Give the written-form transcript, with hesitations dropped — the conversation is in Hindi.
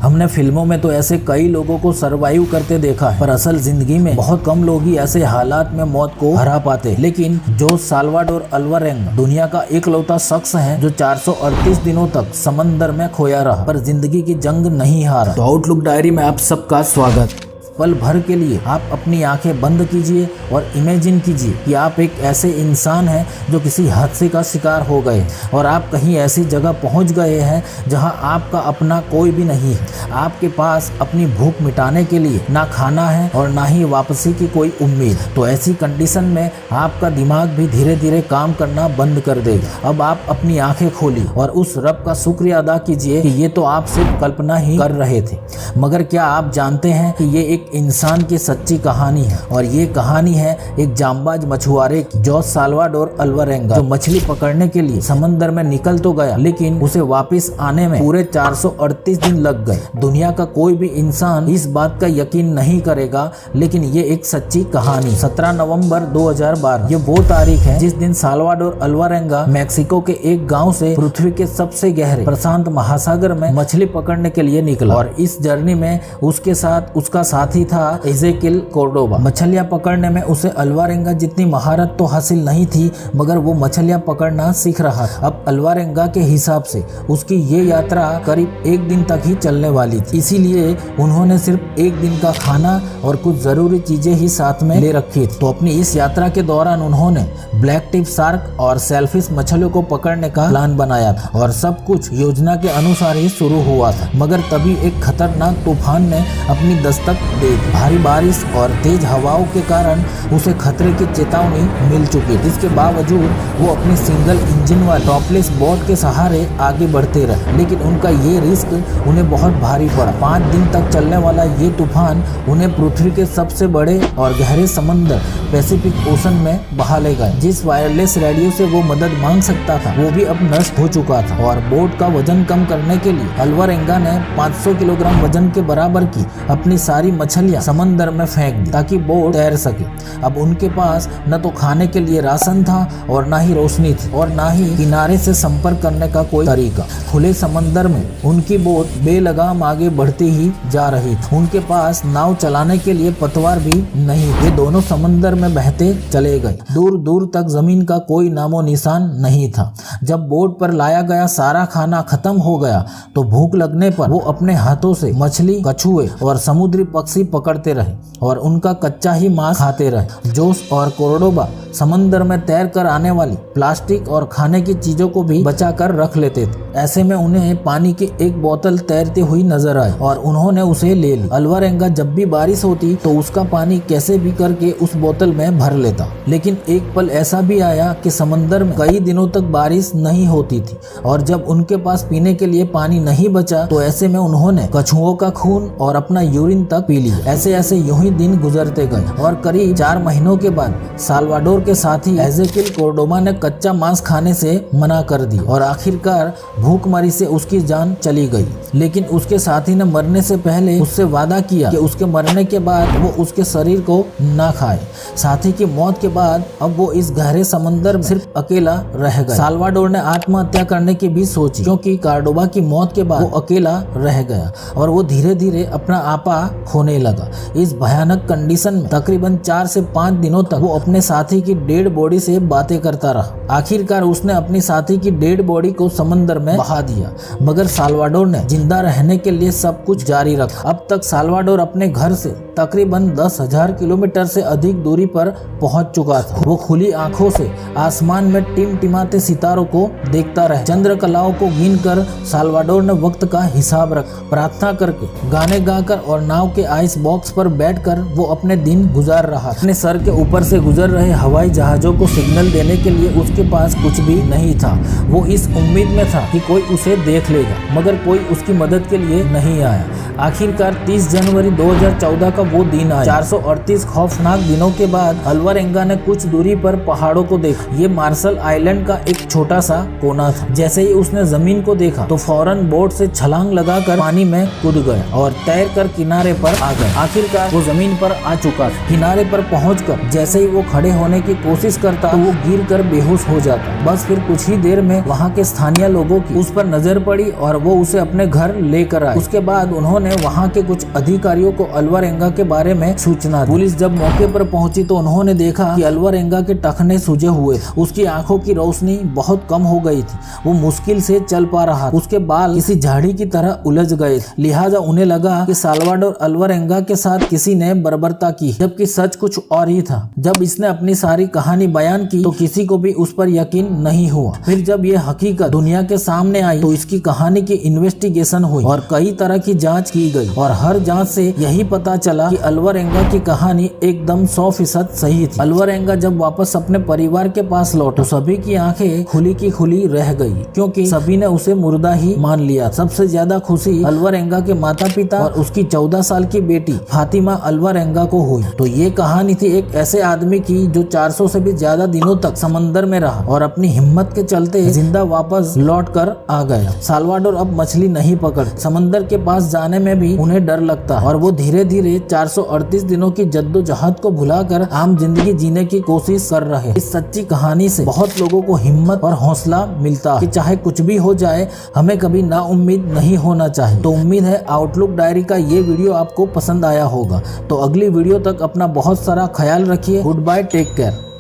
हमने फिल्मों में तो ऐसे कई लोगों को सरवाइव करते देखा है, पर असल जिंदगी में बहुत कम लोग ही ऐसे हालात में मौत को हरा पाते। लेकिन जोस साल्वाडोर अल्वारेंगा दुनिया का एकलौता शख्स है जो 438 दिनों तक समंदर में खोया रहा पर जिंदगी की जंग नहीं हारा। तो आउटलुक डायरी में आप सबका स्वागत। पल भर के लिए आप अपनी आंखें बंद कीजिए और इमेजिन कीजिए कि आप एक ऐसे इंसान हैं जो किसी हादसे का शिकार हो गए और आप कहीं ऐसी जगह पहुंच गए हैं जहां आपका अपना कोई भी नहीं है। आपके पास अपनी भूख मिटाने के लिए ना खाना है और ना ही वापसी की कोई उम्मीद। तो ऐसी कंडीशन में आपका दिमाग भी धीरे धीरे काम करना बंद कर देगा। अब आप अपनी आंखें खोलिए और उस रब का शुक्रिया अदा कीजिए कि ये तो आप सिर्फ कल्पना ही कर रहे थे, मगर क्या आप जानते हैं कि ये एक इंसान की सच्ची कहानी है। और ये कहानी है एक जांबाज मछुआरे की, जोस साल्वाडोर अल्वारेंगा, जो मछली पकड़ने के लिए समंदर में निकल तो गया लेकिन उसे वापस आने में पूरे 438 दिन लग गए। दुनिया का कोई भी इंसान इस बात का यकीन नहीं करेगा, लेकिन ये एक सच्ची कहानी। 17 नवंबर 2012 ये वो तारीख है जिस दिन साल्वाडोर अल्वारेंगा मैक्सिको के एक गाँव से पृथ्वी के सबसे गहरे प्रशांत महासागर में मछली पकड़ने के लिए निकला। और इस जर्नी में उसके साथ उसका साथी था एजेकिल कोर्डोबा। मछलियां पकड़ने में उसे अल्वारेंगा जितनी महारत तो हासिल नहीं थी, मगर वो मछलियां पकड़ना सीख रहा था। अब अल्वारेंगा के हिसाब से उसकी ये यात्रा करीब एक दिन तक ही चलने वाली थी, इसीलिए उन्होंने सिर्फ एक दिन का खाना और कुछ जरूरी चीजें ही साथ में ले रखी थी। तो अपनी इस यात्रा के दौरान उन्होंने ब्लैक टिप शार्क और सेलफिश मछलियों को पकड़ने का प्लान बनाया था और सब कुछ योजना के अनुसार ही शुरू हुआ था। मगर तभी एक खतरनाक तूफान ने अपनी दस्तक दे दी। भारी बारिश और तेज हवाओं के कारण उसे खतरे की चेतावनी मिल चुकी थी। इसके बावजूद वो अपनी सिंगल इंजन वाली टॉपलेस बोट के सहारे आगे बढ़ते रहे, लेकिन उनका ये रिस्क उन्हें बहुत भारी पड़ा। 5 दिन तक चलने वाला ये तूफान उन्हें पृथ्वी के सबसे बड़े और गहरे समंदर पैसिफिक ओशन में बहा ले गए। जिस वायरलेस रेडियो से वो मदद मांग सकता था वो भी अब नष्ट हो चुका था और बोट का वजन कम करने के लिए अल्वारेंगा ने 500 किलोग्राम वजन के बराबर की अपनी सारी मछलियां समंदर में फेंक दी ताकि बोट तैर सके। अब उनके पास न तो खाने के लिए राशन था और ना ही रोशनी थी और ना ही किनारे से संपर्क करने का कोई तरीका। खुले समंदर में उनकी बोट बेलगाम आगे बढ़ती ही जा रही थी। उनके पास नाव चलाने के लिए पतवार भी नहीं। ये दोनों समंदर में बहते चले गए। दूर दूर तक जमीन का कोई नामो निशान नहीं था। जब बोट पर लाया गया सारा खाना खत्म हो गया तो भूख लगने पर वो अपने हाथों से मछली, कछुए और समुद्री पक्षी पकड़ते रहे और उनका कच्चा ही मांस खाते रहे। जोस और कोर्डोबा समंदर में तैर कर आने वाली प्लास्टिक और खाने की चीजों को भी बचा कर रख लेते थे। ऐसे में उन्हें पानी की एक बोतल तैरती हुई नजर आई और उन्होंने उसे ले ली। अल्वारेंगा जब भी बारिश होती तो उसका पानी कैसे भी करके उस बोतल में भर लेता, लेकिन एक पल ऐसा भी आया कि समंदर में कई दिनों तक बारिश नहीं होती थी और जब उनके पास पीने के लिए पानी नहीं बचा तो ऐसे में उन्होंने कछुओं का खून और अपना यूरिन तक पी लिया। ऐसे ऐसे यूं ही दिन गुजरते गए और करीब 4 महीनों के बाद साल्वाडोर के साथी एजेकिल कोर्डोबा ने कच्चा मांस खाने से मना कर दी और आखिरकार भूखमरी से उसकी जान चली गई। लेकिन उसके साथी ने मरने से पहले उससे वादा किया कि उसके मरने के बाद वो उसके शरीर को ना खाए। साथी की मौत के बाद अब वो इस गहरे समंदर में सिर्फ अकेला रह गया। साल्वाडोर ने आत्महत्या करने की भी सोची क्योंकि कोर्डोबा की मौत के बाद वो अकेला रह गया और वो धीरे धीरे अपना आपा खोने लगा। इस भयानक कंडीशन में तकरीबन 4 से 5 दिनों तक वो अपने साथी की डेड बॉडी से बातें करता रहा। आखिरकार उसने अपनी साथी की डेड बॉडी को समंदर में बहा दिया, मगर साल्वाडोर ने जिंदा रहने के लिए सब कुछ जारी रखा। अब तक साल्वाडोर अपने घर से तकरीबन 10,000 किलोमीटर से अधिक दूरी पर पहुंच चुका था। वो खुली आंखों से आसमान में टिमटिमाते सितारों को देखता रहा। चंद्रकलाओं को गिनकर साल्वाडोर ने वक्त का हिसाब रखा। प्रार्थना करके, गाने गाकर और नाव के आइस बॉक्स पर बैठकर वो अपने दिन गुजार रहा। अपने सर के ऊपर से गुजर रहे हवाई जहाजों को सिग्नल देने के लिए उसके पास कुछ भी नहीं था। वो इस उम्मीद में था कि कोई उसे देख लेगा, मगर कोई उसकी मदद के लिए नहीं आया। आखिरकार 30 जनवरी 2014 का वो दिन आया। 438 खौफनाक दिनों के बाद अल्वारेंगा ने कुछ दूरी पर पहाड़ों को देखा। ये मार्शल आइलैंड का एक छोटा सा कोना था। जैसे ही उसने जमीन को देखा तो फौरन बोट से छलांग लगाकर पानी में कूद गया और तैरकर किनारे पर आ गया। आखिरकार वो जमीन पर आ चुका था। किनारे पर पहुंचकर जैसे ही वो खड़े होने की कोशिश करता तो वो गिरकर बेहोश हो जाता। बस फिर कुछ ही देर में वहाँ के स्थानीय लोगों की उस पर नजर पड़ी और वो उसे अपने घर लेकर आए। उसके बाद उन्होंने वहाँ के कुछ अधिकारियों को अल्वारेंगा के बारे में सूचना दी। पुलिस जब मौके पर पहुंची तो उन्होंने देखा कि अल्वारेंगा के टखने सूजे हुए, उसकी आंखों की रोशनी बहुत कम हो गई थी, वो मुश्किल से चल पा रहा, उसके बाल किसी झाड़ी की तरह उलझ गए। लिहाजा उन्हें लगा कि साल्वाडोर अल्वारेंगा के साथ किसी ने बर्बरता की, जबकि सच कुछ और ही था। जब इसने अपनी सारी कहानी बयान की तो किसी को भी उस पर यकीन नहीं हुआ। फिर जब ये हकीकत दुनिया के सामने आई तो इसकी कहानी की इन्वेस्टिगेशन हुई और कई तरह की जांच की गई और हर जांच से यही पता चला कि अल्वारेंगा की कहानी एकदम 100% सही थी। अल्वारेंगा जब वापस अपने परिवार के पास लौटा तो सभी की आंखें खुली की खुली रह गई, क्योंकि सभी ने उसे मुर्दा ही मान लिया। सबसे ज्यादा खुशी अल्वारेंगा के माता पिता और उसकी 14 साल की बेटी फातिमा अल्वारेंगा को हुई। तो ये कहानी थी एक ऐसे आदमी की जो 400 से भी ज्यादा दिनों तक समंदर में रहा और अपनी हिम्मत के चलते जिंदा वापस लौट कर आ गया। साल्वाडोर अब मछली नहीं पकड़, समंदर के पास जाने में भी उन्हें डर लगता और वो धीरे धीरे 438 दिनों की जद्दोजहद को भुलाकर आम जिंदगी जीने की कोशिश कर रहे। इस सच्ची कहानी से बहुत लोगों को हिम्मत और हौसला मिलता कि चाहे कुछ भी हो जाए हमें कभी नाउम्मीद नहीं होना चाहिए। तो उम्मीद है आउटलुक डायरी का ये वीडियो आपको पसंद आया होगा। तो अगली वीडियो तक अपना बहुत सारा ख्याल रखिए। Goodbye, take care.